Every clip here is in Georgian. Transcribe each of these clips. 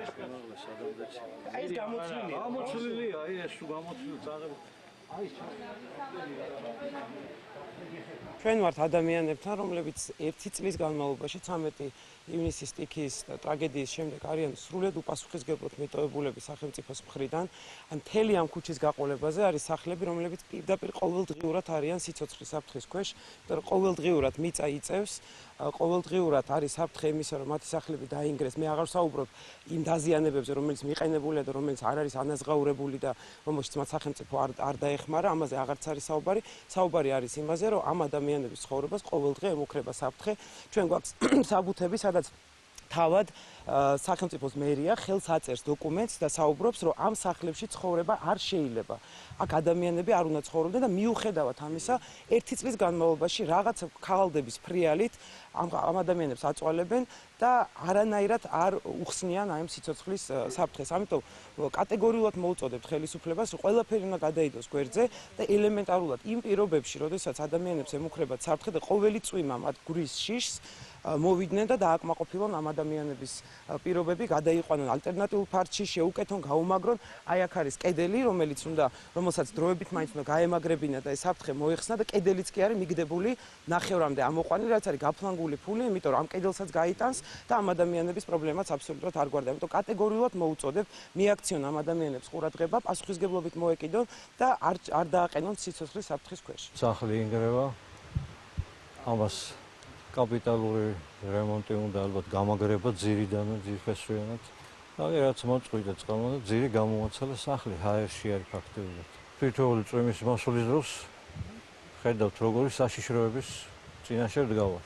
ეს გამოწვილია. გამოწვილია, აი ეს გამოწვილი წაღები. ჩვენ ვართ ადამიანებთან, რომლებიც 1 წლის განმავლობაში 13 ივნისის სტიქიის ტრაგედიის შემდეგ არიან სრულიად უპასუხისმგებლოდ მიტოვებულები სახელმწიფოს მხრიდან. ან მთელი ამ ქუჩის გაყოლებაზე არის სახლები, რომლებიც პირდაპირ ყოველდღიურად არიან სიცოცხლის საფრთხის ქვეშ, იმიტომ რომ ყოველდღიურად მიწა იწევს, ყოველდღიურად არის საფრთხე იმისა, რომ მათი სახლები დაინგრეს. მე აღარ ვსაუბრობ იმ დაზიანებებზე, რომელიც მიყენებულია და რომელიც არ არის ანაზღაურებული და რომელშიც მათ სახელმწიფო არ დაეხმარა, ამაზე აღარც არის საუბარი. საუბარი არის იმაზე, რომ ამ ადამიანების ცხოვრებას ყოველდღე ემუქრება საფრთხე. ჩვენ გვაქვს საბუთები, სადაც თავად სახელმწიფოს მერია ხელს აწერს დოკუმენტს და საუბრობს, რომ ამ სახლებში ცხოვრება არ შეიძლება. აქ ადამიანები არ უნდა ცხოვრობდნენ და მიუხედავად ამისა, 1 წლის განმავლობაში რაღაც ქაღალდების ფრიალით ამ ადამიანებს აწვალებენ და არანაირად არ უხსნიან აი ამ სიცოცხლის საფრთხეს. ამიტომ კატეგორიულად მოვუწოდებთ ხელისუფლებას, რომ ყველაფერი უნდა გადაიდოს გვერდზე და ელემენტარულად იმ პირობებში, როდესაც ადამიანებს ემუქრებათ საფრთხე და ყოველი წვიმა მათ გვრის შიშს მოვიდნენ და დააკმაყოფილონ ამ ადამიანების პირობები, გადაიყვანონ ალტერნატიულ ფარდში, შეუკეთონ, გაუმაგრონ. აი აქ არის კედელი, რომელსაც დროებით მაინც უნდა გაემაგრებინა და ეს საფრთხე მოეხსნა და კედელიც კი არის მიგდებული ნახევრამდე ამოყვანილი, რაც არის გაფლანგული ფული, იმიტომ რომ ამ კედელსაც გაიტანს და ამ ადამიანების პრობლემაც აბსოლუტურად არ გვარდება. ამიტომ კატეგორიულად მოვუწოდებ, მიაქციონ ამ ადამიანებს ყურადღება, პასუხისმგებლობით მოეკიდონ და არ დააყენონ სიცოცხლის საფრთხის ქვეშ. სახლი ინგრევა. ამას კაპიტალური რემონტი უნდა ალბათ გამაგრება ძირიდან, ძირფესვიანად. აი რაც მოწყვიტა წყალმა და ძირი გამოაცალა სახლი ჰაერში არის ფაქტიურად. თითოეული წვიმის მოსulis დროს ხედავთ როგორი საშიშროების წინაშე დგავარ.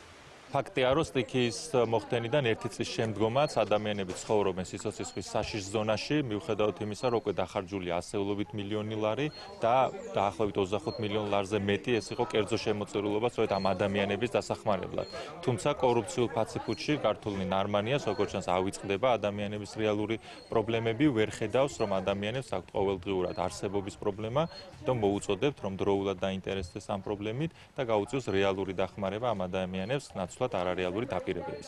ფაქტია, რომ სტიქიის მოხდენიდან 1 წლის შემდგომაც ადამიანები ცხოვრობენ სიცოცხლის საშიშ ზონაში, მიუხედავად იმისა, რომ უკვე დახარჯულია ასეულობით მილიონი ლარი და დაახლოებით 25 მილიონ ლარზე მეტი ეს იყო კერძო შემოწირულობა სწორედ ამ ადამიანების დასახმარებლად. თუმცა კორუფციულ ფაციფუჩში ქართული ნარმანიას, როგორც ჩანს, ავიწყდება ადამიანების რეალური პრობლემები, ვერ ხედავს, რომ ადამიანებს აქვთ ყოველდღიურად არსებობის პრობლემა, და მოუწოდებთ, რომ დროულად დაინტერესდეს ამ პრობლემით და გაუწიოს რეალური დახმარება ამ ადამიანებს ნაცვლად არარეალური დაპირებების.